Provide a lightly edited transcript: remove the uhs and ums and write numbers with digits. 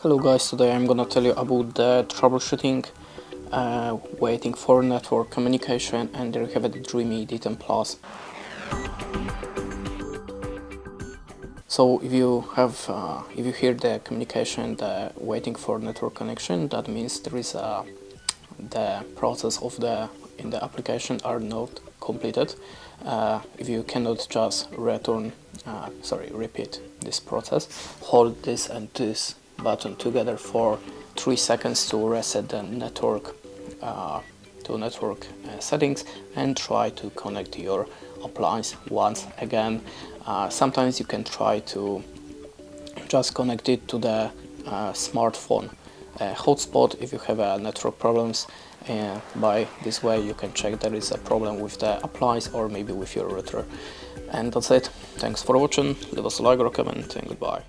Hello guys, today I'm gonna tell you about the troubleshooting, waiting for network communication, and there you have it, Dream D10 Plus. So if you hear the communication, the waiting for network connection, that means there is the process of in the application are not completed. If you cannot just repeat this process, hold this and this button together for 3 seconds to reset the network settings and try to connect your appliance once again. Sometimes you can try to just connect it to the smartphone hotspot if you have network problems. By this way you can check there is a problem with the appliance or maybe with your router. And that's it. Thanks for watching. Leave us a like or a comment and goodbye.